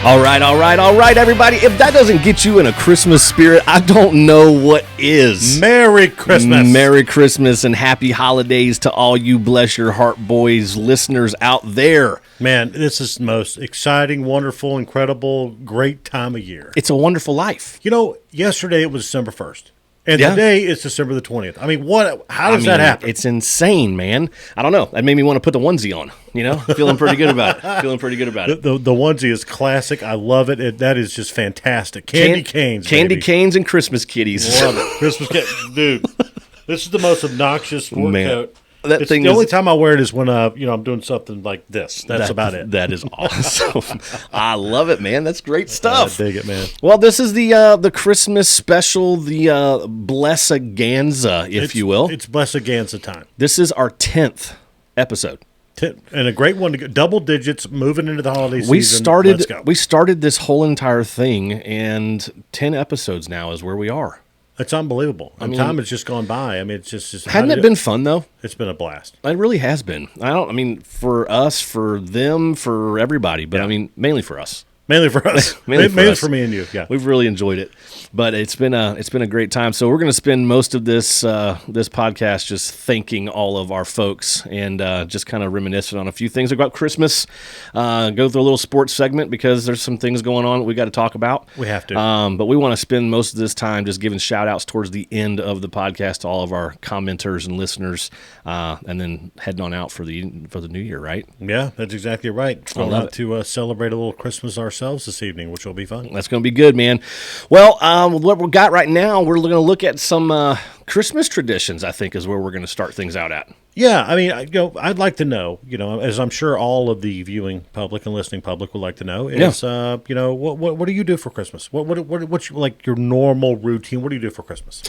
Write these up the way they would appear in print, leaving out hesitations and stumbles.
All right, everybody. If that doesn't get you in a Christmas spirit, I don't know what is. Merry Christmas. Merry Christmas and happy holidays to all you Bless Your Heart Boys listeners out there. Man, this is the most exciting, wonderful, incredible, great time of year. It's a wonderful life. You know, yesterday it was December 1st. And today it's December the 20th. I mean, how does that happen? It's insane, man. I don't know. That made me want to put the onesie on, Feeling pretty good about it. The onesie is classic. I love it. That is just fantastic. Candy canes, canes and Christmas kitties. Love it. Christmas dude. This is the most obnoxious sport coat. The only time I wear it is when I'm doing something like this. That's about it. That is awesome. I love it, man. That's great stuff. I dig it, man. Well, this is the Christmas special, the Blessaganza, if you will. It's Blessaganza time. This is our 10th episode. And a great one to get double digits moving into the holiday season. We started this whole entire thing, and 10 episodes now is where we are. It's unbelievable. Time has just gone by. It's just hadn't it been fun though? It's been a blast. It really has been. For us, for them, for everybody, but mainly for us. Mainly for us. mainly for me and you. Yeah, we've really enjoyed it, but it's been a great time. So we're going to spend most of this podcast just thanking all of our folks and just kind of reminiscing on a few things about Christmas. Go through a little sports segment because there's some things going on that we got to talk about. We have to. But we want to spend most of this time just giving shout outs towards the end of the podcast to all of our commenters and listeners, and then heading on out for the new year. Right? Yeah, that's exactly right. We'll have to celebrate a little Christmas ourselves this evening, which will be fun. That's going to be good, man. Well, what we've got right now, we're going to look at some Christmas traditions, I think, is where we're going to start things out at. Yeah, I'd like to know, as I'm sure all of the viewing public and listening public would like to know, is, what do you do for Christmas? What's like your normal routine? What do you do for Christmas?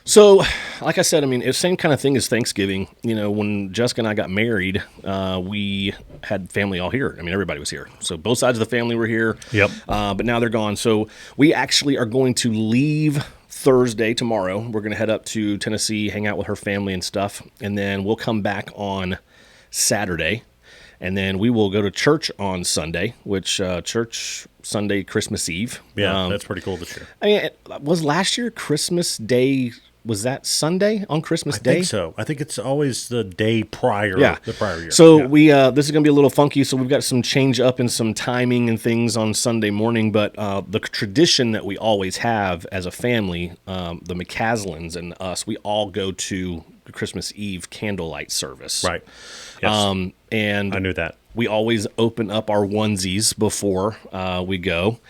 So, like I said, it's the same kind of thing as Thanksgiving. When Jessica and I got married, we had family all here. Everybody was here. So both sides of the family were here. Yep. But now they're gone. So we actually are going to leave Thursday, tomorrow. We're going to head up to Tennessee, hang out with her family and stuff. And then we'll come back on Saturday. And then we will go to church on Sunday, which church Sunday, Christmas Eve. Yeah, that's pretty cool this year. Was last year Christmas Day... Was that Sunday on Christmas Day? I think so. I think it's always the day prior. Yeah. The prior year. So we this is going to be a little funky. So we've got some change up in some timing and things on Sunday morning. But the tradition that we always have as a family, the McCaslins and us, we all go to the Christmas Eve candlelight service. Right. Yes. And I knew that. We always open up our onesies before we go.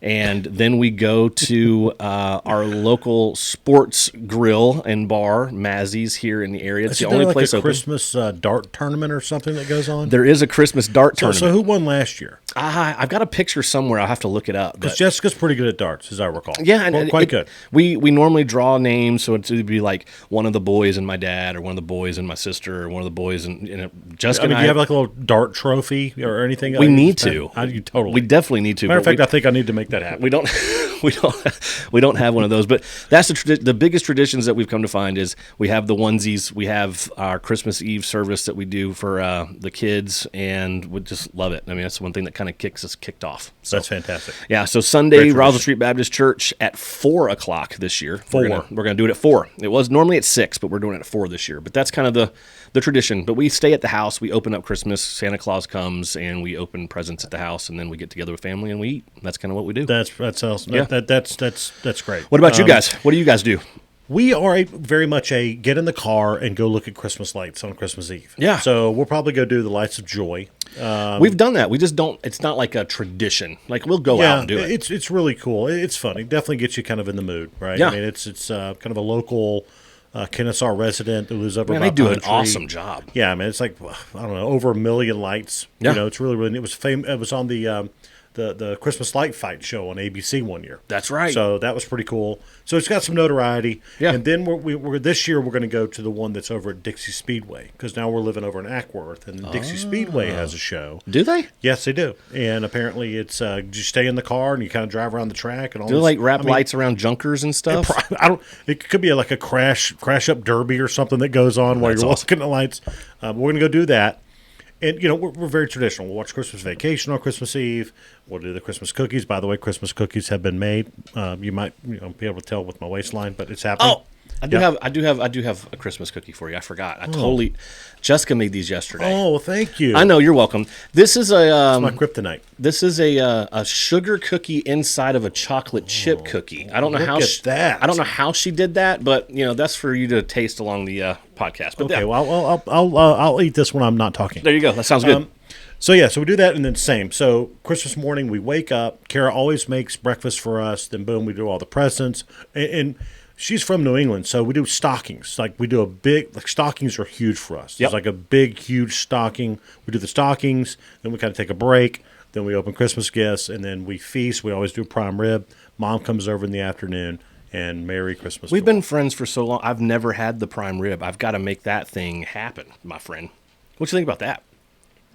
And then we go to our local sports grill and bar, Mazzy's, here in the area. It's the only place open. Christmas dart tournament or something that goes on? There is a Christmas dart tournament. So who won last year? I've got a picture somewhere. I'll have to look it up. Because Jessica's pretty good at darts, as I recall. Yeah, and quite good. We normally draw names, so it'd be like one of the boys and my dad, or one of the boys and my sister, or one of the boys and Jessica. Do you have like a little dart trophy or anything? We need to. Totally. We definitely need to. Matter of fact, I think I need to make that happen. We don't have one of those, but that's the biggest traditions that we've come to find is we have the onesies, we have our Christmas Eve service that we do for the kids, and we just love it. That's one thing that kind of kicked off. So that's fantastic. Yeah. So Sunday, Roswell Street Baptist Church at 4:00 this year. 4. We're gonna do it at 4. It was normally at 6, but we're doing it at 4 this year. But that's kind of the tradition. But we stay at the house. We open up Christmas. Santa Claus comes, and we open presents at the house, and then we get together with family and we eat. That's kind of what we do. That's awesome. Yeah. That's great. What about you guys? What do you guys do? We are very much get in the car and go look at Christmas lights on Christmas Eve. Yeah. So we'll probably go do the Lights of Joy. We've done that. We just don't. It's not like a tradition. Like we'll go out and do it. It's really cool. It's funny. Definitely gets you kind of in the mood, right? Yeah. It's kind of a local Kennesaw resident who lives over. Man, they do an awesome job. Yeah, it's like I don't know, over 1 million lights. Yeah. It's really. It was famous. It was on the Christmas Light Fight show on ABC one year. That's right. So that was pretty cool. So it's got some notoriety. Yeah. And then we're this year we're going to go to the one that's over at Dixie Speedway because now we're living over in Ackworth and Dixie Speedway has a show. Do they? Yes, they do. And apparently it's you stay in the car and you kind of drive around the track and all. Do they like wrap lights around junkers and stuff? It could be like a crash up derby or something that goes on while you're walking the lights. We're going to go do that. And, we're very traditional. We'll watch Christmas Vacation on Christmas Eve. We'll do the Christmas cookies. By the way, Christmas cookies have been made. You might be able to tell with my waistline, but it's happening. Oh, I do have a Christmas cookie for you. I forgot. Jessica made these yesterday. Oh, well, thank you. I know, you're welcome. This is it's my kryptonite. This is a sugar cookie inside of a chocolate chip cookie. I don't know I don't know how she did that, but that's for you to taste along the podcast. But okay, well, I'll eat this when I'm not talking. There you go. That sounds good. So we do that, and then same. So Christmas morning, we wake up. Kara always makes breakfast for us. Then boom, we do all the presents, and she's from New England, so we do stockings. Like we do a big, stockings are huge for us. Yep. It's like a big, huge stocking. We do the stockings, then we kind of take a break. Then we open Christmas gifts, and then we feast. We always do prime rib. Mom comes over in the afternoon, and Merry Christmas. We've been friends for so long. I've never had the prime rib. I've got to make that thing happen, my friend. What you think about that?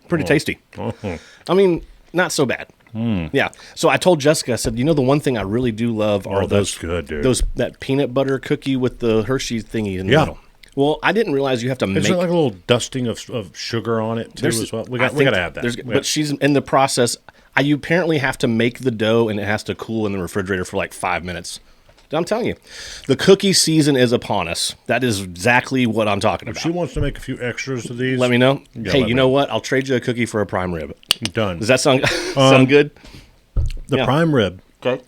Pretty tasty. Uh-huh. I mean, not so bad. Yeah. So I told Jessica, I said, the one thing I really do love are that's good, dude. that peanut butter cookie with the Hershey thingy in the middle. Well, I didn't realize you have to make. Is there like a little dusting of sugar on it too as well? We got to have that. But she's in the process. You apparently have to make the dough and it has to cool in the refrigerator for like 5 minutes. I'm telling you, the cookie season is upon us. That is exactly what I'm talking about. If she wants to make a few extras of these, let me know. Hey, you know what? I'll trade you a cookie for a prime rib. Done. Does that sound good? The prime rib. Okay.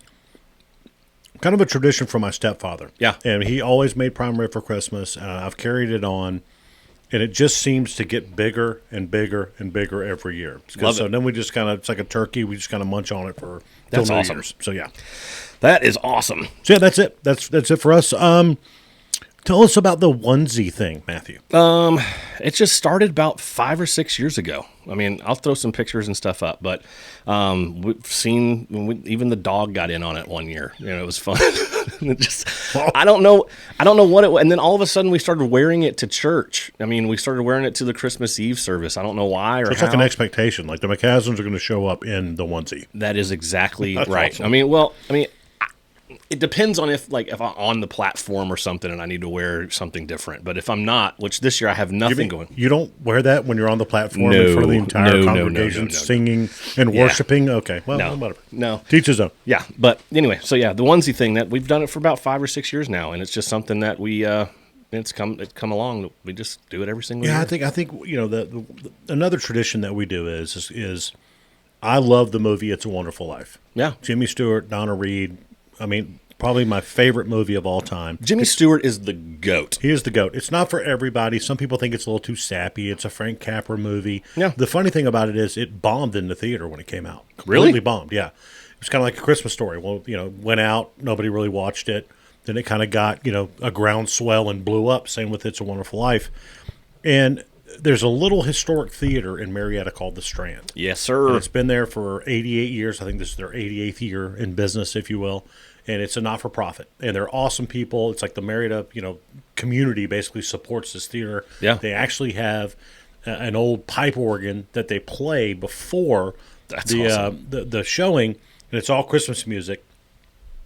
Kind of a tradition from my stepfather. Yeah. And he always made prime rib for Christmas. I've carried it on, and it just seems to get bigger and bigger and bigger every year. Love it. Then we just it's like a turkey. We just kind of munch on it for That's till New awesome. Year's. So, yeah. That is awesome. So, yeah, that's it. That's it for us. Tell us about the onesie thing, Matthew. It just started about 5 or 6 years ago. I mean, I'll throw some pictures and stuff up, but we've seen even the dog got in on it one year. It was fun. I don't know what it was. And then all of a sudden we started wearing it to church. I mean, we started wearing it to the Christmas Eve service. I don't know why or it's how. like an expectation. Like the McCaslins are going to show up in the onesie. That is exactly That's right. Awesome. It depends on if I'm on the platform or something and I need to wear something different. But if I'm not, which this year I have nothing going. You don't wear that when you're on the platform in front of the entire congregation singing and worshiping? Okay, well, whatever. No. Teach his own. Yeah, but anyway, so yeah, the onesie thing, that we've done it for about 5 or 6 years now, and it's just something that we it's come along. We just do it every single year. I think the another tradition that we do is I love the movie It's a Wonderful Life. Yeah. Jimmy Stewart, Donna Reed. I mean, probably my favorite movie of all time. Jimmy Stewart is the GOAT. He is the GOAT. It's not for everybody. Some people think it's a little too sappy. It's a Frank Capra movie. Yeah. The funny thing about it is it bombed in the theater when it came out. Really? Completely bombed, yeah. It was kind of like a Christmas Story. Well, went out, nobody really watched it. Then it kind of got, a groundswell and blew up. Same with It's a Wonderful Life. And there's a little historic theater in Marietta called The Strand. Yes, sir. And it's been there for 88 years. I think this is their 88th year in business, if you will. And it's a not-for-profit. And they're awesome people. It's like the Marietta, community basically supports this theater. Yeah. They actually have an old pipe organ that they play before the showing, and it's all Christmas music.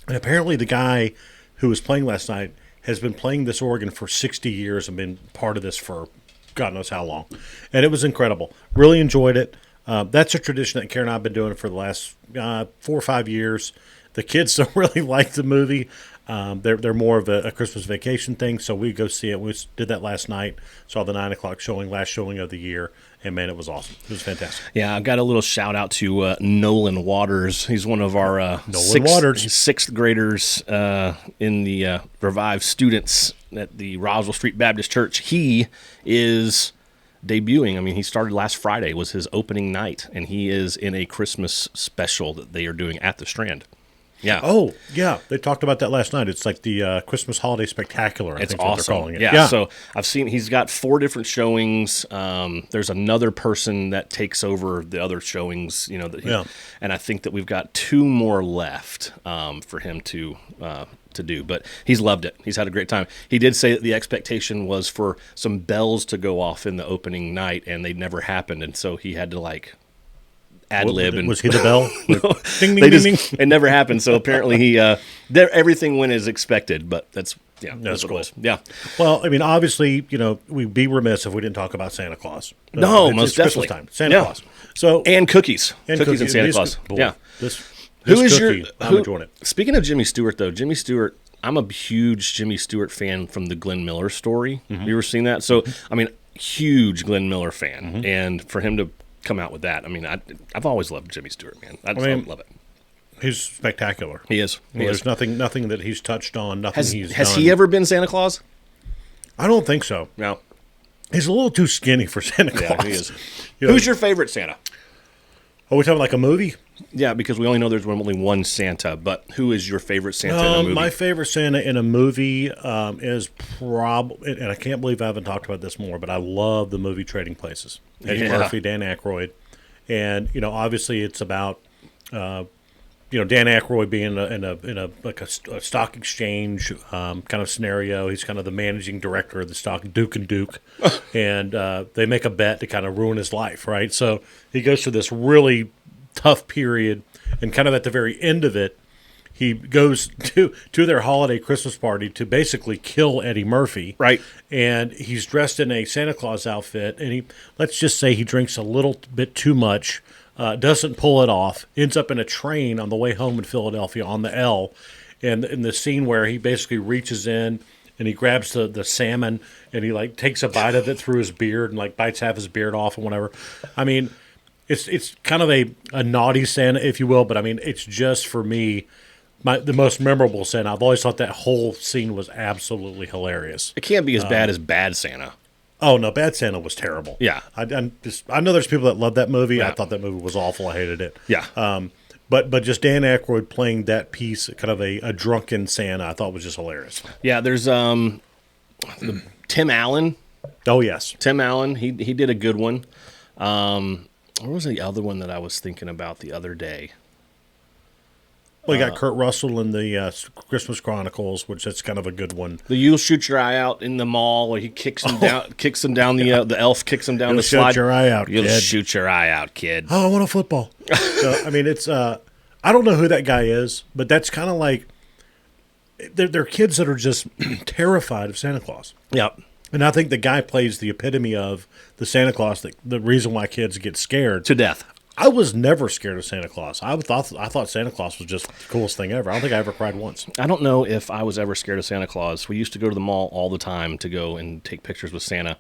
And apparently the guy who was playing last night has been playing this organ for 60 years and been part of this for God knows how long. And it was incredible. Really enjoyed it. That's a tradition that Karen and I have been doing for the last 4 or 5 years. The kids don't really like the movie. They're more of a Christmas vacation thing, so we go see it. We did that last night. Saw the 9 o'clock showing, last showing of the year, and man, it was awesome. It was fantastic. Yeah, I've got a little shout out to Nolan Waters. He's one of our sixth graders in the Revive students at the Roswell Street Baptist Church. He is debuting. I mean, he started last Friday, was his opening night, and he is in a Christmas special that they are doing at the Strand. Yeah. Oh, yeah. They talked about that last night. It's like the Christmas Holiday Spectacular. It's think awesome. What they're calling it. Yeah. So I've seen he's got 4 different showings. There's another person that takes over the other showings. And I think that we've got 2 more left for him to do. But he's loved it. He's had a great time. He did say that the expectation was for some bells to go off in the opening night, and they never happened. And so he had to ad lib. Was he the bell? No, ding, ding, ding, ding. It never happened. So apparently everything went as expected. But Yeah, That's what it cool. was. Yeah. Well, I mean, obviously, we'd be remiss if we didn't talk about Santa Claus. No, It's most Christmas definitely. time. Santa Claus. So And cookies. and Cookies and Santa These- Claus. boy, Yeah. This Who is cookie, I'm enjoying it. Speaking of Jimmy Stewart, though, Jimmy Stewart, I'm a huge Jimmy Stewart fan from the Glenn Miller story. Mm-hmm. You ever seen that? So, I mean, huge Glenn Miller fan. And for him to come out with that, I mean, I've always loved Jimmy Stewart, man. I love it. He's spectacular. He is. There's nothing that he's touched on, nothing he's Has done. he ever been Santa Claus? I don't think so. No. He's a little too skinny for Santa Claus. Yeah, he is. You know, Who's your favorite Santa? Are we talking like a movie? Yeah, because we only know there's only one Santa, but who is your favorite Santa in a movie? My favorite Santa in a movie is probably, and I can't believe I haven't talked about this more, but I love the movie Trading Places. Eddie Murphy, Dan Aykroyd. And, obviously it's about, Dan Aykroyd being in a stock exchange kind of scenario. He's kind of the managing director of the stock, Duke and Duke. And they make a bet to kind of ruin his life, right? So he goes through this really tough period, and kind of at the very end of it, he goes to their holiday Christmas party to basically kill Eddie Murphy. Right. And he's dressed in a Santa Claus outfit, and let's just say he drinks a little bit too much, doesn't pull it off, ends up in a train on the way home in Philadelphia on the L, and in the scene where he basically reaches in and he grabs the salmon and he takes a bite of it through his beard and bites half his beard off and whatever. I mean, it's kind of a naughty Santa, if you will, but I mean, it's just for me the most memorable Santa. I've always thought that whole scene was absolutely hilarious. It can't be as bad as Bad Santa. Oh no, Bad Santa was terrible. Yeah. I know there's people that love that movie. Yeah. I thought that movie was awful. I hated it. Yeah. But just Dan Aykroyd playing that piece, kind of a drunken Santa, I thought was just hilarious. Yeah, there's Tim Allen. Oh yes, Tim Allen, he did a good one. What was the other one that I was thinking about the other day? Well, you got Kurt Russell in the Christmas Chronicles, which that's kind of a good one. You'll shoot your eye out in the mall where he kicks him down the elf kicks him down You'll the slide. shoot your eye out, You'll kid. shoot your eye out, kid. Oh, I want a football. So, I mean, it's I don't know who that guy is, but that's kind of like they're kids that are just terrified of Santa Claus. Yep. And I think the guy plays the epitome of the Santa Claus, the reason why kids get scared. To death. I was never scared of Santa Claus. I thought Santa Claus was just the coolest thing ever. I don't think I ever cried once. I don't know if I was ever scared of Santa Claus. We used to go to the mall all the time to go and take pictures with Santa.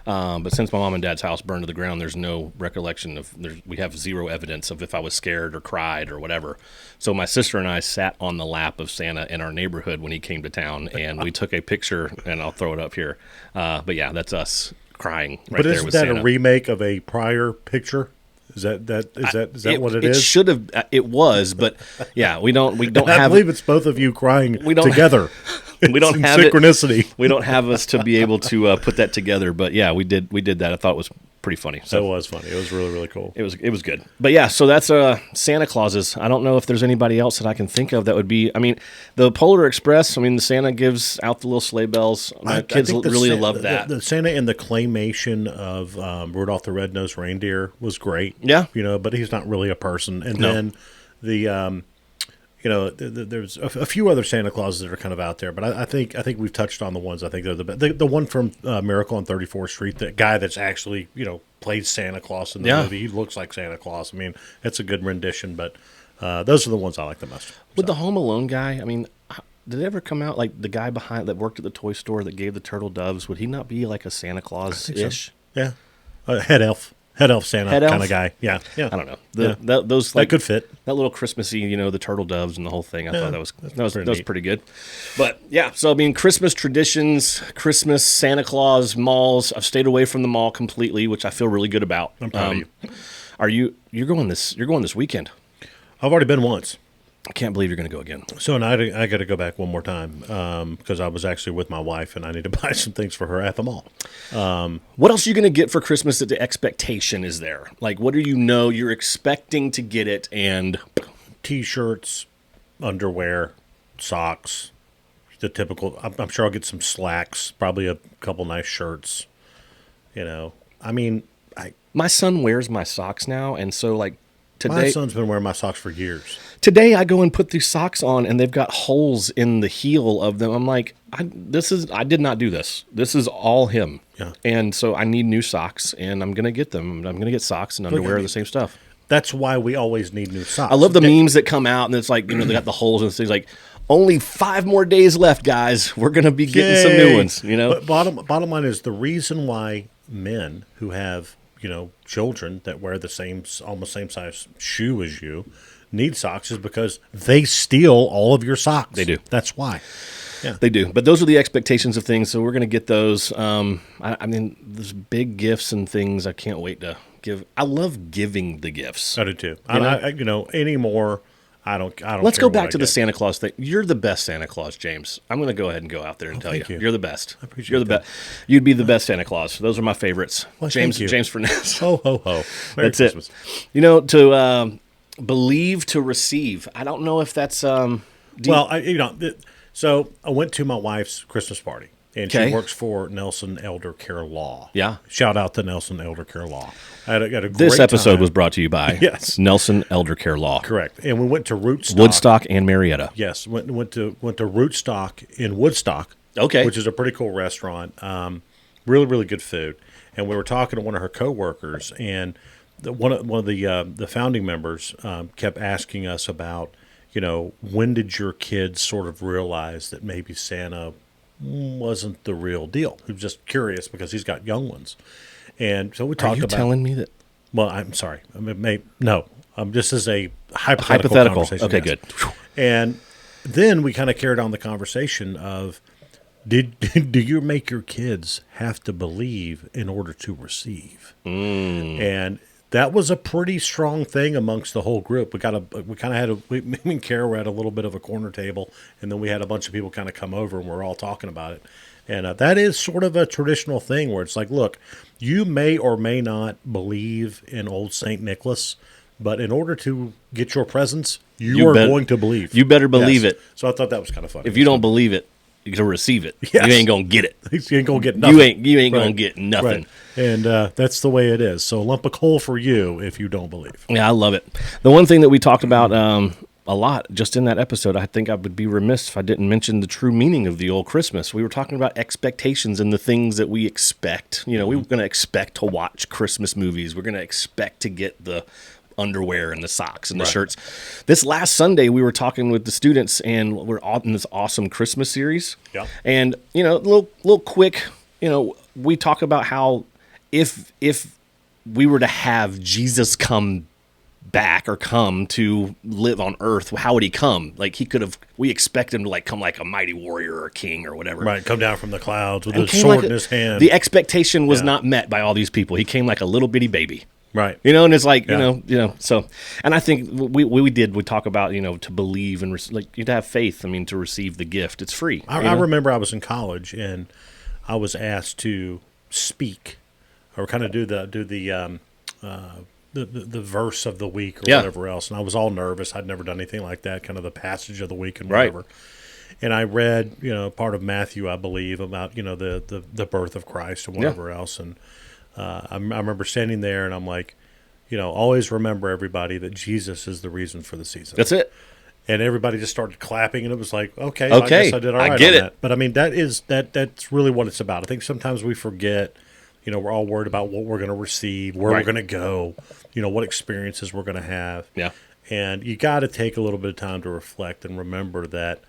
But since my mom and dad's house burned to the ground, there's no recollection of. We have zero evidence of if I was scared or cried or whatever. So my sister and I sat on the lap of Santa in our neighborhood when he came to town, and we took a picture. And I'll throw it up here. But yeah, that's us crying right there with Santa. But isn't that a remake of a prior picture? Is that what it is? It should have. It was, but yeah, we don't have. I believe it's both of you crying together. We don't have synchronicity. We don't have us to be able to put that together, but yeah, we did that. I thought it was pretty funny. So it was funny. It was really, really cool. It was good. But yeah, so that's Santa Clauses. I don't know if there's anybody else that I can think of that would be. I mean, the Polar Express. I mean, the Santa gives out the little sleigh bells. My kids really love that. The Santa in the claymation of Rudolph the Red-Nosed Reindeer was great. Yeah, but he's not really a person. And then the there's a few other Santa Clauses that are kind of out there, but I think we've touched on the ones I think they're the best. The one from Miracle on 34th Street, the guy that's actually plays Santa Claus in the movie, he looks like Santa Claus. I mean, it's a good rendition, but those are the ones I like the most. With the Home Alone guy, I mean, did it ever come out like the guy behind that worked at the toy store that gave the turtle doves? Would he not be like a Santa Claus-ish? So. Yeah, head elf Santa kind of guy. Yeah. I don't know. Those that could fit. That little Christmassy, the turtle doves and the whole thing. I thought that was pretty good. But yeah, so I mean, Christmas traditions, Christmas, Santa Claus, malls. I've stayed away from the mall completely, which I feel really good about. I'm proud of you. You're going this weekend? I've already been once. I can't believe you're going to go again. So, and I got to go back one more time because I was actually with my wife and I need to buy some things for her at the mall. What else are you going to get for Christmas that the expectation is there? Like, what do you're expecting to get it and... T-shirts, underwear, socks, the typical... I'm sure I'll get some slacks, probably a couple nice shirts. I mean... My son wears my socks now, and so, like, Today, son's been wearing my socks for years. Today I go and put these socks on, and they've got holes in the heel of them. I'm like, I did not do this. This is all him. Yeah. And so I need new socks, and I'm gonna get them. I'm gonna get socks and underwear of the same stuff. That's why we always need new socks. I love the memes that come out, and it's like, they got the holes and things like, only 5 more days left, guys. We're gonna be getting some new ones. But bottom line is the reason why men who have children that wear the almost same size shoe as you need socks is because they steal all of your socks. They do. That's why. Yeah, they do. But those are the expectations of things. So we're going to get those. I mean, there's big gifts and things I can't wait to give. I love giving the gifts. I do too. Anymore, I don't. Let's go back to the Santa Claus thing. You're the best Santa Claus, James. I'm going to go ahead and go out there and tell you. You're the best. I appreciate You're the best. You'd be the best Santa Claus. Those are my favorites. Well, James Furness. Ho, ho, ho. Merry That's Christmas. it. To believe to receive. I don't know if that's so I went to my wife's Christmas party, and she works for Nelson Elder Care Law. Yeah. Shout out to Nelson Elder Care Law. I had a great This episode time. was brought to you by Nelson Elder Care Law. Correct. And we went to Rootstock. Woodstock and Marietta. Yes. Went to Rootstock in Woodstock. Okay. Which is a pretty cool restaurant. Really, really good food. And we were talking to one of her coworkers, and one of the founding members kept asking us about, when did your kids sort of realize that maybe Santa wasn't the real deal? He was just curious because he's got young ones. And so we talked about... Are you telling me that? Well, I'm sorry. No. Just as a hypothetical conversation. Okay, yes. good. And then we kind of carried on the conversation of, do you make your kids have to believe in order to receive? And that was a pretty strong thing amongst the whole group. Me and Kara were at a little bit of a corner table, and then we had a bunch of people kind of come over, and we're all talking about it. And that is sort of a traditional thing where it's like, look, you may or may not believe in old St. Nicholas, but in order to get your presents, you are going to believe. You better believe it. So I thought that was kind of funny. If you don't believe it, you can receive it. Yes. You ain't going to get it. You ain't going to get nothing. You ain't going to get nothing. Right. And that's the way it is. So a lump of coal for you if you don't believe. Yeah, I love it. The one thing that we talked about a lot just in that episode, I think I would be remiss if I didn't mention the true meaning of the old Christmas. We were talking about expectations and the things that we expect. We were going to expect to watch Christmas movies. We're going to expect to get the underwear and the socks and the shirts. This last Sunday, we were talking with the students, and we're in this awesome Christmas series. Yeah. And, little quick, we talk about how if we were to have Jesus come back or come to live on earth, how would he come? Like we expect him to come like a mighty warrior or a king or whatever. Right, come down from the clouds with a sword in his hand. The expectation was not met by all these people. He came like a little bitty baby. Right. And it's like, so, and I think we talk about, to believe and you'd have faith. To receive the gift, it's free. I remember I was in college and I was asked to speak or kind of do the verse of the week or whatever else. And I was all nervous. I'd never done anything like that, kind of the passage of the week and whatever. Right. And I read, part of Matthew, I believe, about, the birth of Christ and whatever else. And I remember standing there and I'm like, always remember, everybody, that Jesus is the reason for the season. That's it. And everybody just started clapping, and it was like, okay, I guess I did all right. I get it. That. But that's really what it's about. I think sometimes we forget, we're all worried about what we're going to receive, where we're going to go, what experiences we're going to have. Yeah. And you got to take a little bit of time to reflect and remember that,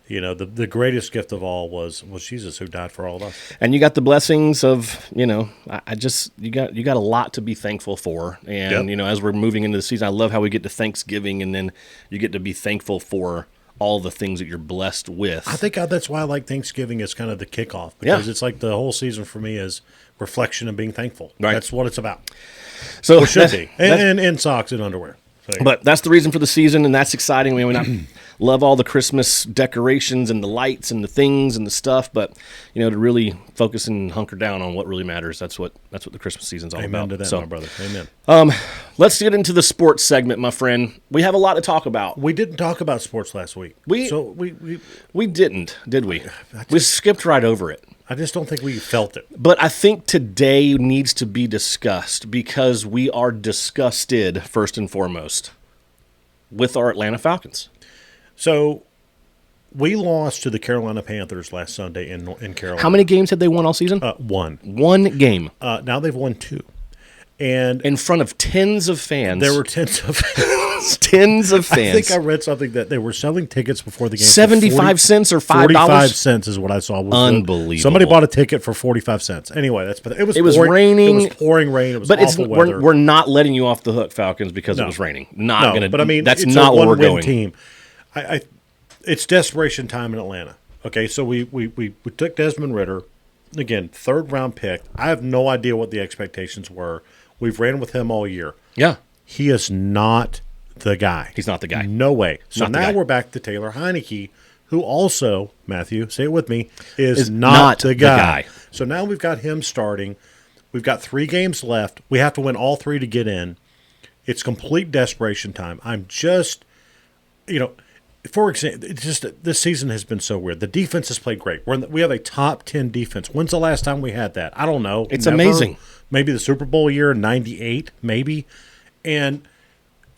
the greatest gift of all was Jesus, who died for all of us. And you got the blessings of, you got a lot to be thankful for. And, as we're moving into the season, I love how we get to Thanksgiving, and then you get to be thankful for all the things that you're blessed with. I think that's why I like Thanksgiving as kind of the kickoff, because it's like the whole season for me is reflection and being thankful. Right. That's what it's about. So it should be. And socks and underwear. But that's the reason for the season, and that's exciting. I love all the Christmas decorations and the lights and the things and the stuff, but to really focus and hunker down on what really matters. That's what the Christmas season's all about. Amen to that, my brother. Amen. Let's get into the sports segment, my friend. We have a lot to talk about. We didn't talk about sports last week. We didn't, did we? We skipped right over it. I just don't think we felt it. But I think today needs to be discussed because we are disgusted, first and foremost, with our Atlanta Falcons. So we lost to the Carolina Panthers last Sunday in Carolina. How many games had they won all season? One. One game. Now they've won 2. And in front of tens of fans. There were tens of tens of fans. I think I read something that they were selling tickets before the game. 75 cents or $5? 45 cents is what I saw. Unbelievable. Somebody bought a ticket for 45 cents. Anyway, it was raining. It was pouring rain. It was awful weather. We're not letting you off the hook, Falcons, because it was raining. But I mean, that's it's not a where we're going. Team. It's desperation time in Atlanta. Okay, so we took Desmond Ridder, again, 3rd round pick. I have no idea what the expectations were. We've ran with him all year. Yeah. He is not the guy. He's not the guy. No way. So now we're back to Taylor Heineke, who also, Matthew, say it with me, is not the guy. So now we've got him starting. We've got 3 games left. We have to win all 3 to get in. It's complete desperation time. I'm just, for example, this season has been so weird. The defense has played great. We have a top 10 defense. When's the last time we had that? I don't know. It's amazing. Maybe the Super Bowl year in '98, maybe. And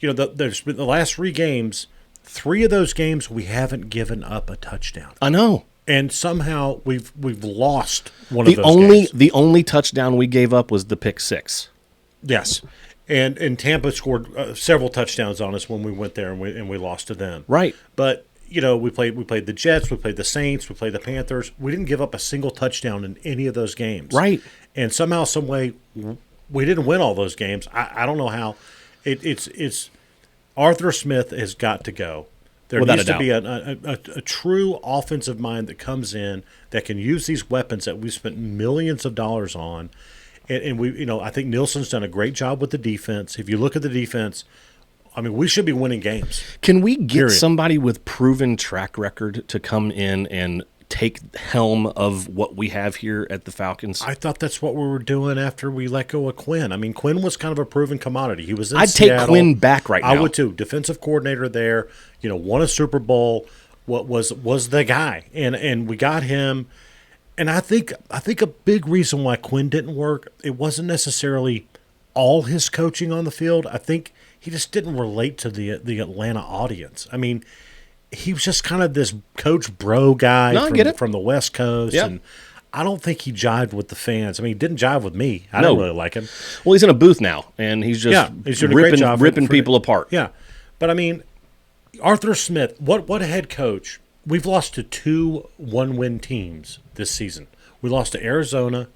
there's been the last 3 games. 3 of those games we haven't given up a touchdown. I know. And somehow we've lost one of those games. The only touchdown we gave up was the pick 6. Yes. And Tampa scored several touchdowns on us when we went there and we lost to them. Right. But we played the Jets, we played the Saints, we played the Panthers. We didn't give up a single touchdown in any of those games. Right. And somehow, some way, we didn't win all those games. I don't know how. It's Arthur Smith has got to go. There needs to be a true offensive mind that comes in that can use these weapons that we've spent millions of dollars on. And we, I think Nielsen's done a great job with the defense. If you look at the defense, I mean, we should be winning games. Can we get somebody with proven track record to come in and take helm of what we have here at the Falcons? I thought that's what we were doing after we let go of Quinn. I mean, Quinn was kind of a proven commodity. He was in Seattle. Take Quinn back right now. I would too. Defensive coordinator there, won a Super Bowl, was the guy. And we got him. And I think a big reason why Quinn didn't work, it wasn't necessarily all his coaching on the field. I think he just didn't relate to the Atlanta audience. I mean, he was just kind of this coach bro guy from the West Coast. Yeah. And I don't think he jived with the fans. I mean, he didn't jive with me. I don't really like him. Well, he's in a booth now, and he's just ripping people apart. Yeah. But, I mean, Arthur Smith, what head coach? We've lost to 2 one-win teams this season. We lost to Arizona,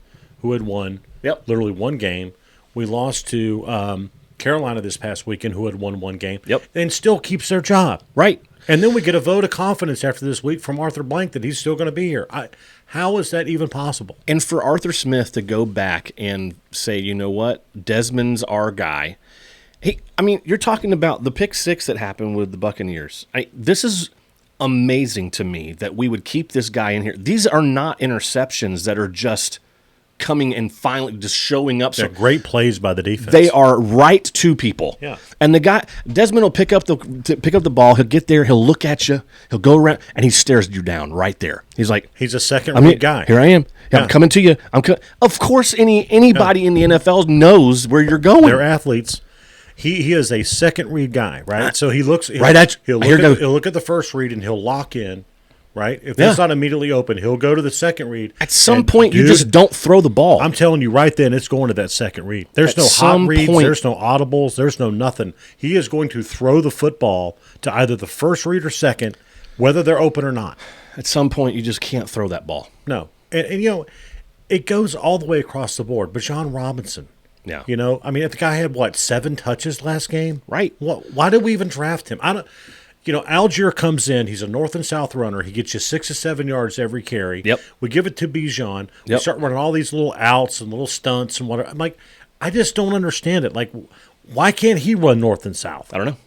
who had won literally 1 game. We lost to Carolina this past weekend, who had won 1 game. Yep. And still keeps their job. Right. And then we get a vote of confidence after this week from Arthur Blank that he's still going to be here. How is that even possible? And for Arthur Smith to go back and say, you know what, Desmond's our guy. You're talking about the pick 6 that happened with the Buccaneers. This is amazing to me that we would keep this guy in here. These are not interceptions that are just coming and finally just showing up. They're great plays by the defense. They are right to people. Yeah. And the guy, Desmond will pick up the ball. He'll get there. He'll look at you. He'll go around, and he stares you down right there. He's like, he's a second-rate guy. Here I am. Yeah. I'm coming to you. Of course, anybody in the NFL knows where you're going. They're athletes. He is a second read guy, right? So he looks right at you. He'll look at the first read and he'll lock in, right? If that's not immediately open, he'll go to the second read. At some point, you just don't throw the ball. I'm telling you right then, it's going to that second read. There's no hot reads. There's no audibles. There's no nothing. He is going to throw the football to either the first read or second, whether they're open or not. At some point, you just can't throw that ball. No. And it goes all the way across the board. But John Robinson. Yeah. If the guy had 7 touches last game, right? Why did we even draft him? Algier comes in. He's a north and south runner. He gets you 6 to 7 yards every carry. Yep. We give it to Bijan. We start running all these little outs and little stunts and whatever. I'm like, I just don't understand it. Like, why can't he run north and south? I don't know.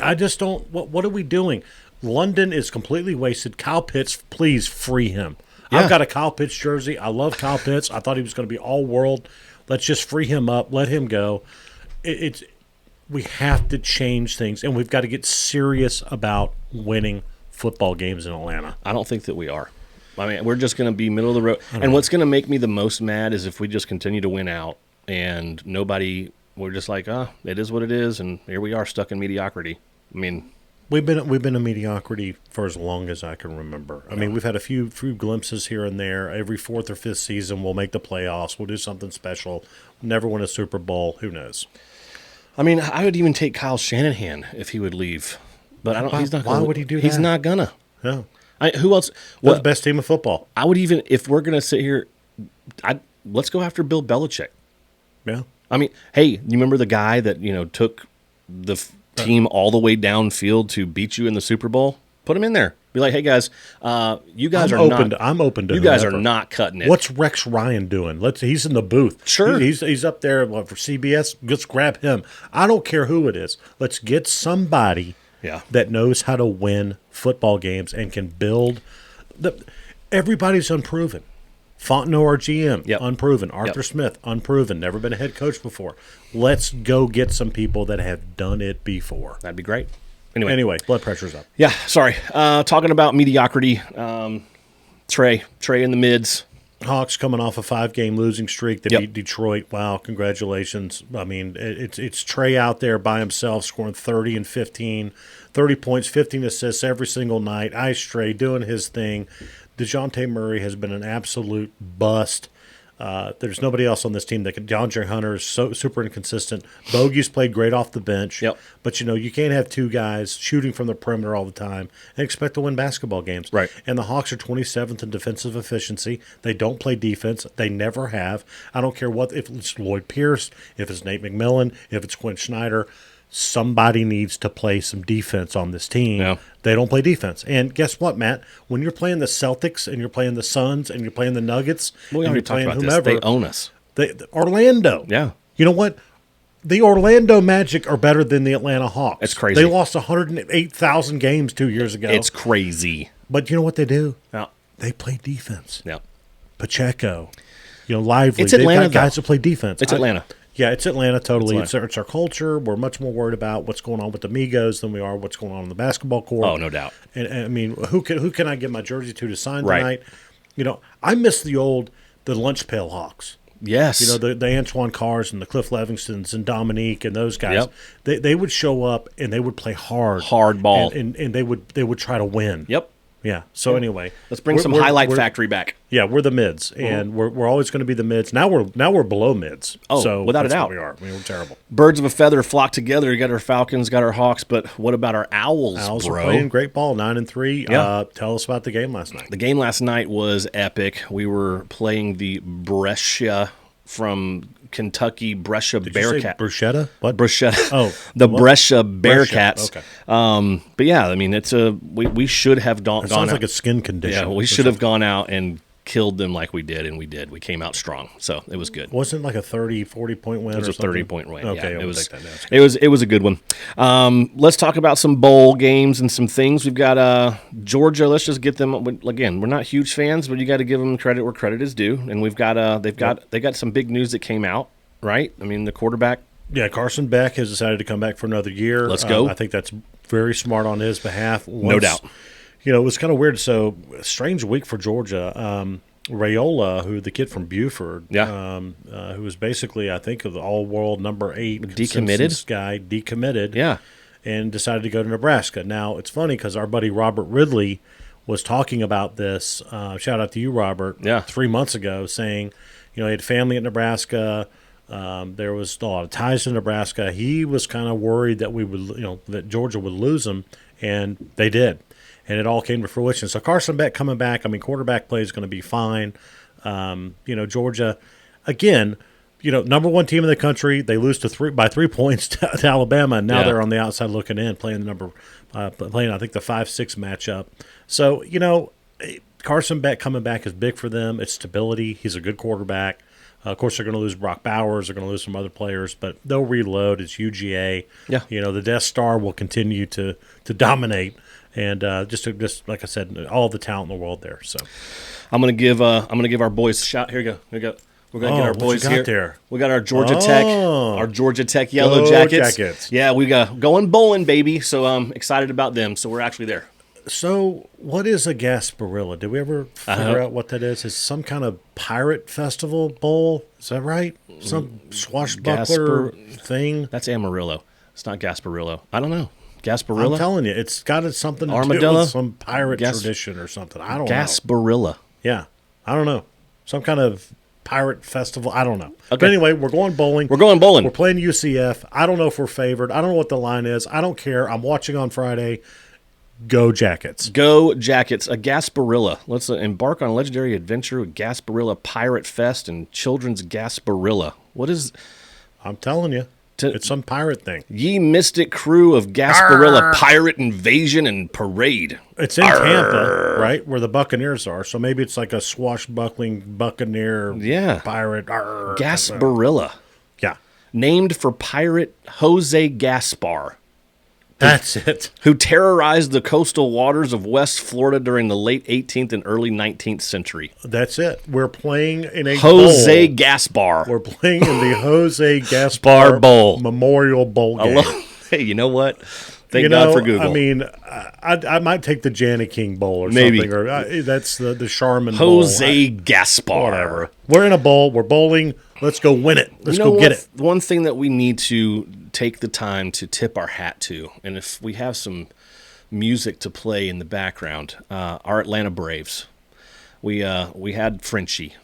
I just don't. What are we doing? London is completely wasted. Kyle Pitts, please free him. Yeah. I've got a Kyle Pitts jersey. I love Kyle Pitts. I thought he was going to be all world. Let's just free him up. Let him go. We have to change things, and we've got to get serious about winning football games in Atlanta. I don't think that we are. I mean, we're just going to be middle of the road. And what's going to make me the most mad is if we just continue to win out and we're just like, it is what it is, and here we are stuck in mediocrity. I mean, we've been in mediocrity for as long as I can remember. I mean, we've had a few glimpses here and there. Every fourth or fifth season, we'll make the playoffs. We'll do something special. Never win a Super Bowl. Who knows? I mean, I would even take Kyle Shanahan if he would leave, but I don't. He's not. Why would he do that? He's not gonna. No. Who else? Well, the best team of football. I would even, if we're gonna sit here, let's go after Bill Belichick. Yeah. I mean, hey, you remember the guy that took the team all the way downfield to beat you in the Super Bowl? Put him in there. Be like, hey guys, you guys I'm open to. You guys are not cutting it. What's Rex Ryan doing? He's in the booth. Sure, he's up there for CBS. Let's grab him. I don't care who it is. Let's get somebody. Yeah. That knows how to win football games and can build. Everybody's unproven. Fontenot, our GM, unproven. Arthur Smith, unproven. Never been a head coach before. Let's go get some people that have done it before. That'd be great. Anyway, blood pressure's up. Yeah, sorry. Talking about mediocrity, Trey in the mids. Hawks coming off a 5-game losing streak. They beat Detroit. Wow, congratulations. I mean, it's Trey out there by himself scoring 30 and 15, 30 points, 15 assists every single night. Ice Trey doing his thing. DeJounte Murray has been an absolute bust. There's nobody else on this team that can. DeAndre Hunter is so super inconsistent. Bogey's played great off the bench. Yep. But, you can't have two guys shooting from the perimeter all the time and expect to win basketball games. Right. And the Hawks are 27th in defensive efficiency. They don't play defense. They never have. I don't care if it's Lloyd Pierce, if it's Nate McMillan, if it's Quinn Snyder. Somebody needs to play some defense on this team. Yeah. They don't play defense. And guess what, Matt? When you're playing the Celtics and you're playing the Suns and you're playing the Nuggets and you're playing whomever, they own us. Orlando. Yeah. You know what? The Orlando Magic are better than the Atlanta Hawks. It's crazy. They lost 108,000 games 2 years ago. It's crazy. But you know what they do? Yeah. They play defense. Yeah. Pacheco, Lively. It's Atlanta, They've got guys that play defense. It's Atlanta. Yeah, it's Atlanta, totally. It's our culture. We're much more worried about what's going on with the Migos than we are what's going on in the basketball court. Oh, no doubt. And I mean, who can I get my jersey to sign tonight? I miss the lunch pail Hawks. Yes. The Antoine Carrs and the Cliff Livingstons and Dominique and those guys. Yep. They would show up and they would play hard ball, and they would try to win. Yep. Yeah. So anyway, let's bring some highlight factory back. Yeah, we're the mids, and we're always going to be the mids. Now we're below mids. Oh, so without a doubt, we are. I mean, we're terrible. Birds of a feather flock together. You got our Falcons, got our Hawks, but what about our Owls? Owls bro? are playing great ball, 9-3. Yeah. Tell us about the game last night. The game last night was epic. We were playing the Brescia from Kentucky, Brescia Bearcat. Bruschetta? What? Bruschetta. Oh, the Brescia Bearcats. Okay. But yeah, I mean, we should have gone. It sounds out. like a skin condition. Yeah, we should have gone out and killed them like we did, and we did. We came out strong, so it was good. Wasn't it like a 30, 40-point win? It was or a 30-point win. Okay, yeah, it was a good one. Let's talk about some bowl games and some things. We've got Georgia. Let's just get them again. We're not huge fans, but you got to give them credit where credit is due. And we've got they got some big news that came out. Right? I mean, the quarterback. Yeah, Carson Beck has decided to come back for another year. Let's go. I think that's very smart on his behalf. No doubt. It was kind of weird. So, strange week for Georgia. Raiola, the kid from Buford, who was basically, I think, the all-world number 8 decommitted guy, decommitted. Yeah. And decided to go to Nebraska. Now, it's funny because our buddy Robert Ridley was talking about this. Shout out to you, Robert. Yeah. 3 months ago, saying, he had family at Nebraska. There was a lot of ties to Nebraska. He was kind of worried that we would, that Georgia would lose him, and they did, and it all came to fruition. So Carson Beck coming back. I mean, quarterback play is going to be fine. Georgia, again, number 1 team in the country. They lose by 3 points to Alabama, and now they're on the outside looking in, playing I think the 5-6 matchup. So Carson Beck coming back is big for them. It's stability. He's a good quarterback. Of course, they're going to lose Brock Bowers. They're going to lose some other players, but they'll reload. It's UGA. Yeah. The Death Star will continue to dominate, and just like I said, all the talent in the world there. So, I'm going to give our boys a shot. Here we go. We're going to get our boys here. There? We got our Georgia Tech Yellow Jackets. Yeah, we got going bowling, baby. So I'm excited about them. So we're actually there. So, what is a Gasparilla? Did we ever figure out what that is? It's some kind of pirate festival bowl. Is that right? Some swashbuckler thing? That's Amarillo. It's not Gasparilla. I don't know. Gasparilla? I'm telling you, it's got something to Armadillo? do with some pirate tradition or something. I don't know. Gasparilla. Yeah. I don't know. Some kind of pirate festival. I don't know. Okay. But anyway, we're going bowling. We're going bowling. We're playing UCF. I don't know if we're favored. I don't know what the line is. I don't care. I'm watching on Friday. Go Jackets. Go Jackets. A Gasparilla. Let's embark on a legendary adventure with Gasparilla Pirate Fest and Children's Gasparilla. What is... I'm telling you. It's some pirate thing. Ye mystic crew of Gasparilla Pirate Invasion and Parade. It's in Tampa, right, where the Buccaneers are. So maybe it's like a swashbuckling Buccaneer pirate. Gasparilla. Yeah. Named for pirate Jose Gaspar. That's it. Who terrorized the coastal waters of West Florida during the late 18th and early 19th century. That's it. We're playing in a Jose bowl. Gaspar. We're playing in the Jose Gaspar Bowl. Memorial Bowl game. Hey, you know what? Thank God for Google. I mean, I might take the Janet King Bowl or something. Or that's the Charmin Bowl. Jose Gaspar. Whatever. We're in a bowl. We're bowling. Let's go win it. Let's go get it. One thing that we need to take the time to tip our hat to, and if we have some music to play in the background, our Atlanta Braves. We had Frenchy,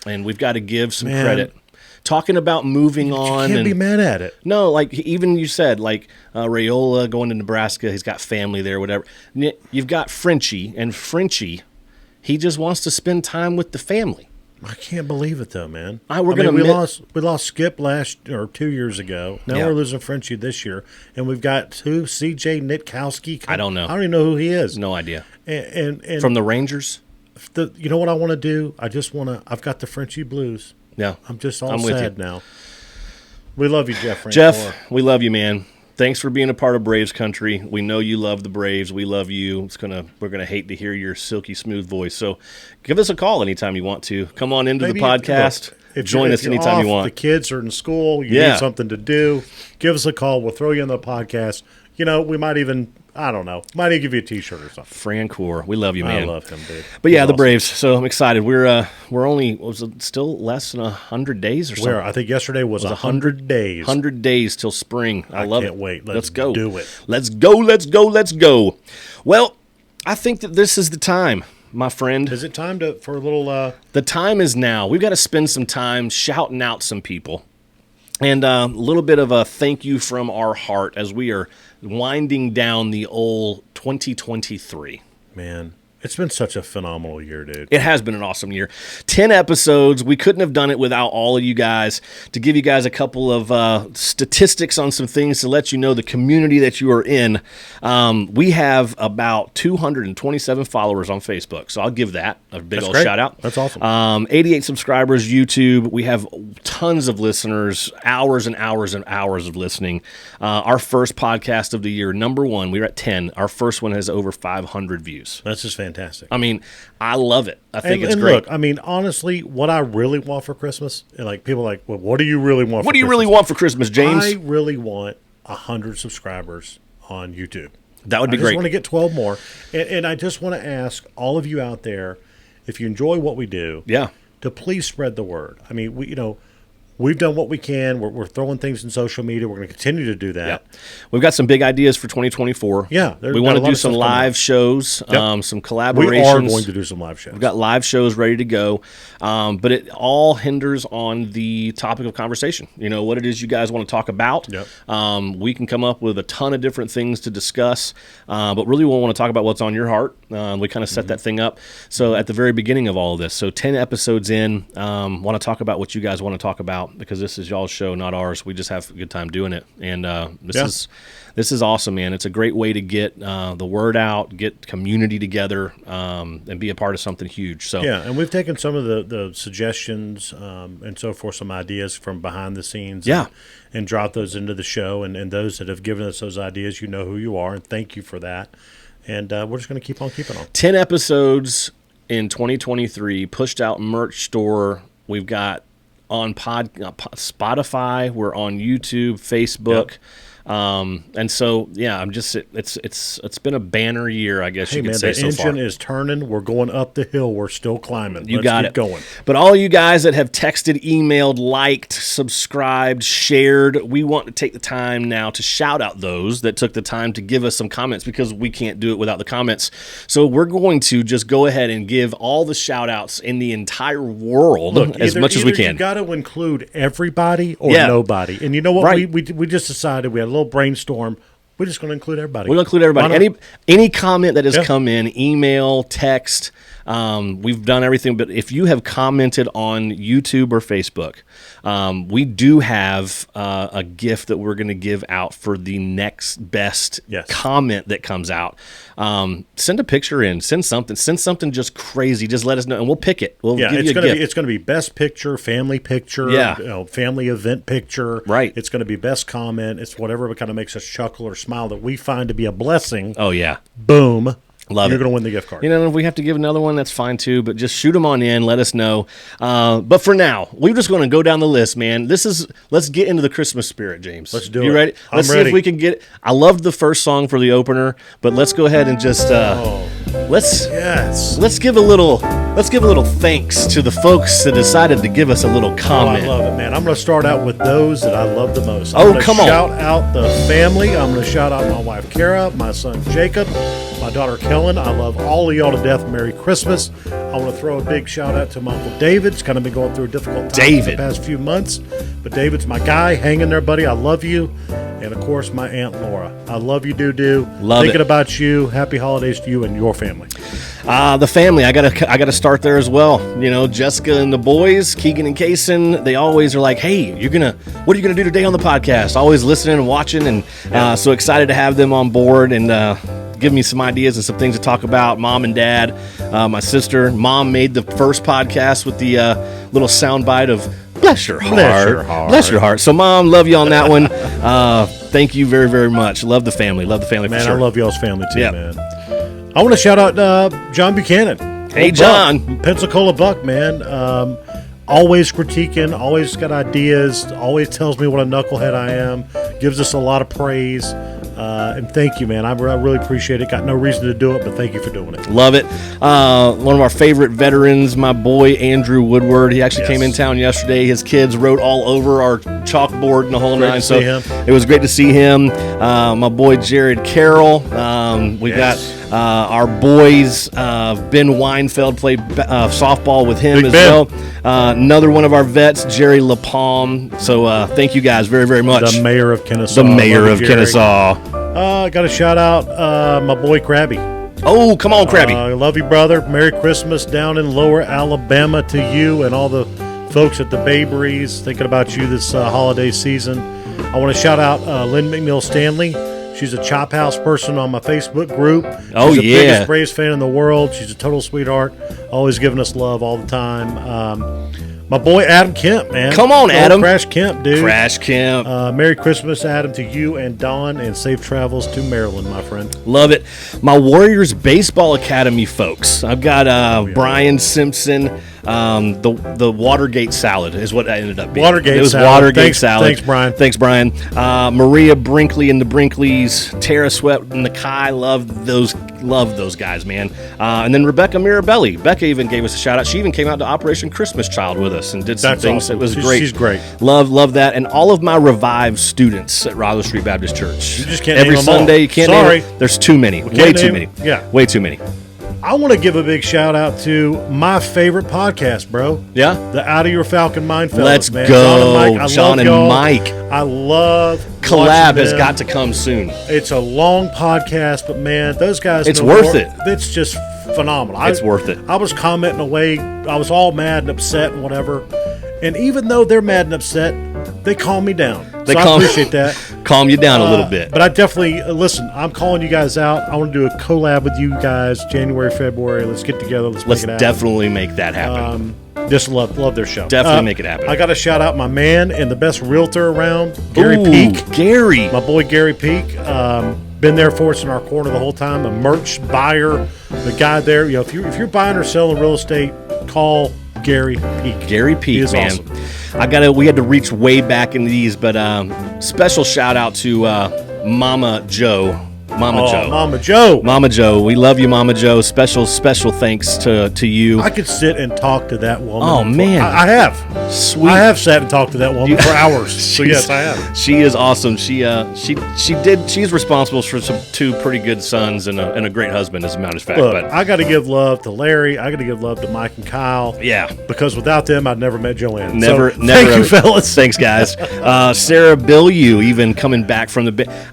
and we've got to give some credit. Talking about moving on. You can't be mad at it. No, like even you said, like Rayola going to Nebraska, he's got family there, whatever. You've got Frenchy, and Frenchy, he just wants to spend time with the family. I can't believe it though, man. We lost Skip 2 years ago. Now we're losing Frenchy this year, and we've got CJ Nitkowski. I don't know. I don't even know who he is. No idea. And from the Rangers. You know what I want to do? I've got the Frenchy blues. Yeah, I'm just all sad now. We love you, Jeff. Jeff, we love you, man. Thanks for being a part of Braves country. We know you love the Braves. We love you. We're gonna hate to hear your silky smooth voice. So, give us a call anytime you want to. Come on into the podcast. Join us anytime you want. The kids are in school. You need something to do. Give us a call. We'll throw you in the podcast. We might even. I don't know. Might even give you a T-shirt or something. Francoeur. We love you, man. I love him, dude. But yeah, the Braves. So I'm excited. We're only, was it still less than 100 days or something? I think yesterday was 100 days. 100 days till spring. I love it. I can't wait. Let's go. Do it. Let's go. Let's go. Let's go. Well, I think that this is the time, my friend. Is it time for a little... The time is now. We've got to spend some time shouting out some people. And a little bit of a thank you from our heart as we are winding down the old 2023. Man, it's been such a phenomenal year, dude. It has been an awesome year. 10 episodes. We couldn't have done it without all of you guys. To give you guys a couple of statistics on some things to let you know the community that you are in, we have about 227 followers on Facebook. So I'll give that a big old shout out. That's awesome. 88 subscribers, YouTube. We have tons of listeners, hours and hours and hours of listening. Our first podcast of the year, number one, we were at 10. Our first one has over 500 views. That's just fantastic. I mean, I love it. I think it's great. Look, I mean, honestly, what I really want for Christmas, and like people are like, well, what do you really want? What do you really want for Christmas, James? I really want 100 subscribers on YouTube. That would be great. I just want to get 12 more, and I just want to ask all of you out there, if you enjoy what we do, to please spread the word. I mean, we've done what we can. We're throwing things in social media. We're going to continue to do that. Yep. We've got some big ideas for 2024. Yeah. We want to do some live shows, some collaborations. We are going to do some live shows. We've got live shows ready to go. But it all hinders on the topic of conversation. What it is you guys want to talk about. Yep. We can come up with a ton of different things to discuss. But really we'll want to talk about what's on your heart. We kind of set that thing up. So at the very beginning of all of this, so 10 episodes in, want to talk about what you guys want to talk about. Because this is y'all's show, not ours. We just have a good time doing it, and this is awesome, man. It's a great way to get the word out, get community together, and be a part of something huge. So and we've taken some of the suggestions and so forth, some ideas from behind the scenes, and dropped those into the show. And those that have given us those ideas, you know who you are, and thank you for that. And we're just going to keep on keeping on. 10 episodes in 2023, pushed out merch store. We've got on Spotify, we're on YouTube, Facebook. And so, yeah, it's been a banner year, I guess you could say so far. The engine is turning. We're going up the hill. We're still climbing. You got it. Going. But all you guys that have texted, emailed, liked, subscribed, shared, we want to take the time now to shout out those that took the time to give us some comments, because we can't do it without the comments. So we're going to just go ahead and give all the shout outs in the entire world as much as we can. You got to include everybody or nobody. And you know what? Right. We just decided, we had a little brainstorm. We're just going to include everybody. We're going to include everybody. Any comment that has come in, email, text, we've done everything. But if you have commented on YouTube or Facebook, we do have a gift that we're going to give out for the next best comment that comes out. Send a picture in. Send something just crazy. Just let us know, and we'll pick it. We'll give you a gift. It's going to be best picture, family picture, family event picture. Right. It's going to be best comment. It's whatever kind of makes us chuckle or smile that we find to be a blessing. Oh, yeah. Boom. Love You're it. going to win the gift card. If we have to give another one, that's fine too. But just shoot them on in. Let us know. But for now, we're just going to go down the list, man. Let's get into the Christmas spirit, James. Let's do it. You ready? Let's see if we can get. I loved the first song for the opener, but let's go ahead and just let's give a little thanks to the folks that decided to give us a little comment. I love it, man. I'm going to start out with those that I love the most. Come on. Shout out the family. I'm going to shout out my wife Kara, my son Jacob, my daughter Kellen. I love all of y'all to death. Merry Christmas. I want to throw a big shout out to my Uncle David. He's kind of been going through a difficult time the past few months, but David's my guy. Hang in there, buddy. I love you. And of course, my Aunt Laura. I love you, Doo-Doo. Thinking about you. Happy holidays to you and your family. The family, I gotta start there as well. Jessica and the boys, Keegan and Kaysen, they always are like, hey, what are you gonna do today on the podcast? Always listening and watching, and so excited to have them on board and give me some ideas and some things to talk about. Mom and Dad, my sister. Mom made the first podcast with the little soundbite of bless your heart. Bless your heart. So, Mom, love you on that one. Thank you very, very much. Love the family. Love the family, man, for sure. I love y'all's family too, man. I want to shout out John Buchanan. Hey, John. Pensacola Buck, man. Always critiquing, always got ideas, always tells me what a knucklehead I am, gives us a lot of praise. And thank you, man. I really appreciate it. Got no reason to do it, but thank you for doing it. Love it. One of our favorite veterans, my boy Andrew Woodward. He actually came in town yesterday. His kids wrote all over our chalkboard and the whole nine. So it was great to see him. My boy Jared Carroll. We got our boys. Ben Weinfeld played softball with him well. Another one of our vets, Jerry LaPalm. So thank you guys very, very much. The mayor of Kennesaw. Kennesaw. Got a shout out my boy Krabby. Oh, come on, Krabby. I love you, brother. Merry Christmas down in Lower Alabama to you and all the folks at the Baberies. Thinking about you this holiday season. I want to shout out Lynn McNeil Stanley. She's a Chop House person on my Facebook group. She's the biggest Braves fan in the world. She's a total sweetheart. Always giving us love all the time. My boy Adam Kemp, man. Come on, Adam. Crash Kemp, dude. Crash Kemp. Merry Christmas, Adam, to you and Dawn, and safe travels to Maryland, my friend. Love it. My Warriors Baseball Academy folks. I've got Brian Simpson. The Watergate salad is what I ended up being. Watergate it was salad. Watergate salad. Thanks, Brian. Maria Brinkley and the Brinkleys. Tara Sweat and the Kai. Love those guys, man. And then Rebecca Mirabelli. Becca even gave us a shout out. She even came out to Operation Christmas Child with us and did some things. Awesome. It was great. She's great. Love that. And all of my Revive students at Roswell Street Baptist Church. You just can't every name them Sunday. all. You can't Sorry. name it. There's too many. Way too many. Yeah. Way too many. I want to give a big shout out to my favorite podcast, bro. Yeah? The Out of Your Falcon Mind fellas, Let's man. go. John and Mike. I love collab has got to come soon. It's a long podcast, but man, those guys it's worth it. It's just phenomenal. It's worth it. I was commenting away. I was all mad and upset and whatever. And even though they're mad and upset, they calm me down. I appreciate that. Calm you down a little bit. But I definitely, listen, I'm calling you guys out. I want to do a collab with you guys January, February. Let's get together. Let's make it happen. Definitely make that happen. Just love their show. Definitely make it happen. I got to shout out my man and the best realtor around, Gary Peak. Gary. My boy Gary Peak. Been there for us in our corner the whole time. A merch buyer. The guy there, if you're buying or selling real estate, call Gary Peak. Gary Peak, He is man. awesome. We had to reach way back into these, but special shout out to Mama Joe. Mama Joe. We love you, Mama Joe. Special thanks to you. I could sit and talk to that woman. Oh, man. I have. Sweet. I have sat and talked to that woman for hours. So yes, I have. She is awesome. She's responsible for two pretty good sons and a great husband, as a matter of fact. Look, but I got to give love to Larry. I got to give love to Mike and Kyle. yeah. Because without them, I'd never met Joanne. Never. Thank you, fellas. Thanks, guys. Sarah Billieu, even coming back from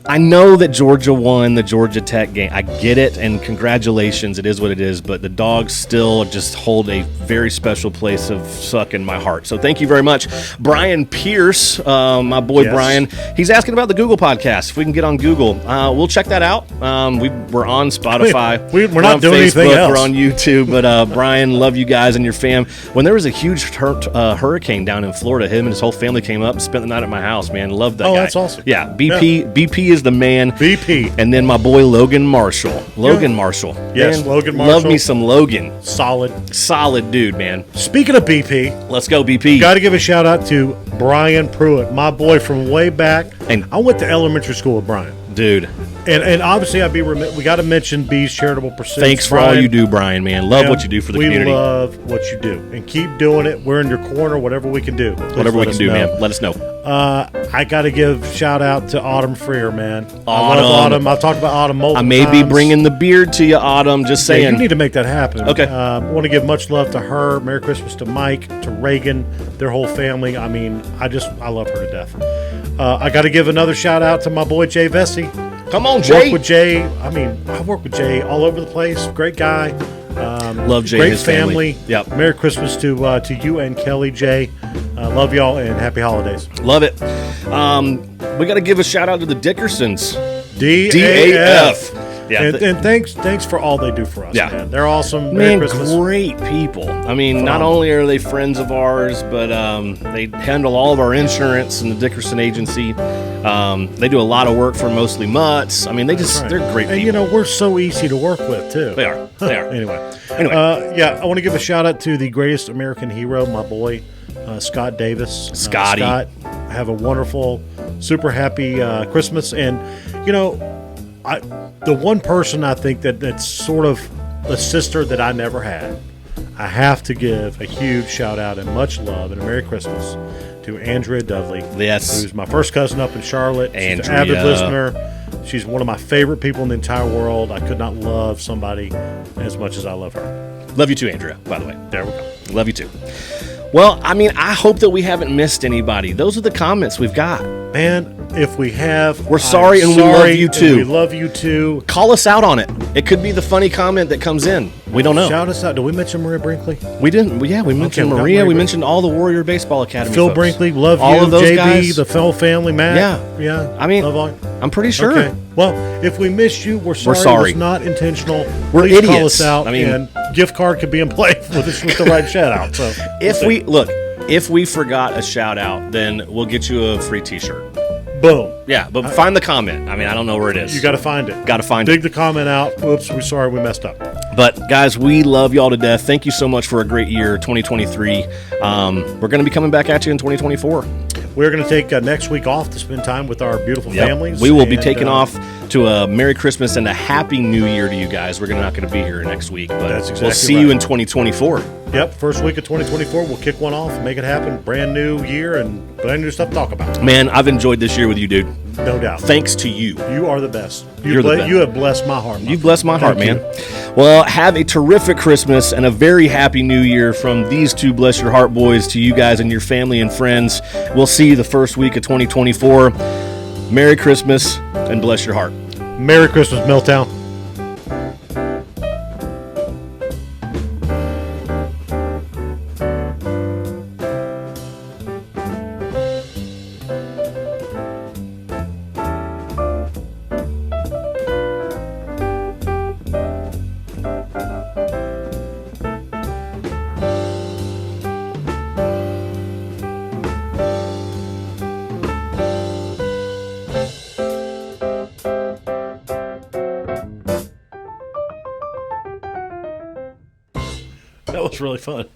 I know that Georgia won the Georgia Tech game. I get it, and congratulations. It is what it is, but the dogs still just hold a very special place of suck in my heart. So thank you very much. Brian Pierce, my boy. Yes. Brian, he's asking about the Google podcast. If we can get on Google, we'll check that out. We're on Spotify. We're not on doing anything Facebook, else. We're on YouTube, but Brian, love you guys and your fam. When there was a huge hurricane down in Florida, him and his whole family came up and spent the night at my house, man. Love that guy. Oh, that's awesome. Yeah, BP is the man. BP. And then my boy Logan Marshall. Marshall. Yes, Man, Logan Marshall. Love me some Logan. Solid Dude, man. Speaking of BP, Let's go, BP. got to give a shout out to Brian Pruitt, my boy from way back. And- I went to elementary school with Brian. Dude, And obviously, I'd be remiss. We got to mention Bee's charitable pursuits. thanks for all you do, Brian, man. Love what you do for the community. We love what you do, and keep doing it. We're in your corner. Whatever we can do, please Whatever we let can us do, know. man. Let us know. I got to give shout out to Autumn Freer, man. I Autumn. love Autumn. I've talked about Autumn multiple I may be times. bringing the beard to you, Autumn. Just Yeah, saying. you need to make that happen. Okay. I want to give much love to her. Merry Christmas to Mike, to Reagan, their whole family. I mean, I love her to death. I got to give another shout out to my boy Jay Vesey. Come on, Jay. Work with Jay. I mean, I work with Jay all over the place. Great guy. Love Jay Great and his family. Yep. Merry Christmas to you and Kelly, Jay. Love y'all and happy holidays. Love it. We got to give a shout out to the Dickersons. DAF. Yeah. And thanks for all they do for us, Yeah. man. They're awesome. Merry Man, Christmas. great people. I mean, not Phenomenal. only are they friends of ours, but they handle all of our insurance in the Dickerson agency. They do a lot of work for mostly mutts. I mean, That's right. they're great And people. we're so easy to work with too. They are. Anyway, Anyway. I want to give a shout out to the greatest American hero, my boy Scott Davis. Scotty. Scott, have a wonderful, super happy Christmas. And the one person I think that's sort of a sister that I never had, I have to give a huge shout out and much love and a Merry Christmas to Andrea Dudley. Yes. Who's my first cousin up in Charlotte. She's an Andrea. avid listener. She's one of my favorite people in the entire world. I could not love somebody as much as I love her. Love you too, Andrea, by the way. There we go. Love you too. Well, I mean, I hope that we haven't missed anybody. Those are the comments we've got. Man, if we have, We're sorry, and we love you too. We love you too. Call us out on it. It could be the funny comment that comes in. We don't know. Shout us out. Did we mention Maria Brinkley? We didn't. Yeah, we mentioned we got Maria. Maria We Brinkley. mentioned all the Warrior Baseball Academy Phil folks. Brinkley, love all you. of those JB, guys. the Fell family, Matt. Yeah. Yeah. I mean, love all. I'm pretty sure. Okay. Well, if we missed you, we're sorry. sorry. It was not intentional. We're Please call idiots. us out. I mean- and gift card could be in play with the right shout out. So If we forgot a shout out, then we'll get you a free T-shirt. boom, Yeah, but find the comment. I mean, I don't know where it is. you got to find it. Got to find Dig it. the comment out. Oops, we're sorry we messed up. But guys, we love y'all to death. Thank you so much for a great year, 2023. We're going to be coming back at you in 2024. We're going to take next week off to spend time with our beautiful Yep. families. We will be and, taking off to a Merry Christmas and a Happy New Year to you guys. We're not going to be here next week, but That's we'll exactly see right. you in 2024. Yep, first week of 2024, we'll kick one off, make it happen. Brand new year and brand new stuff to talk about. Man, I've enjoyed this year with you, dude. No doubt. Thanks to you. You are the best. You're the best. You have blessed my heart. You bless my heart, Thank man. Well, have a terrific Christmas and a very happy New Year from these two Bless Your Heart boys to you guys and your family and friends. We'll see you the first week of 2024. Merry Christmas and bless your heart. Merry Christmas, Milltown. That was really fun.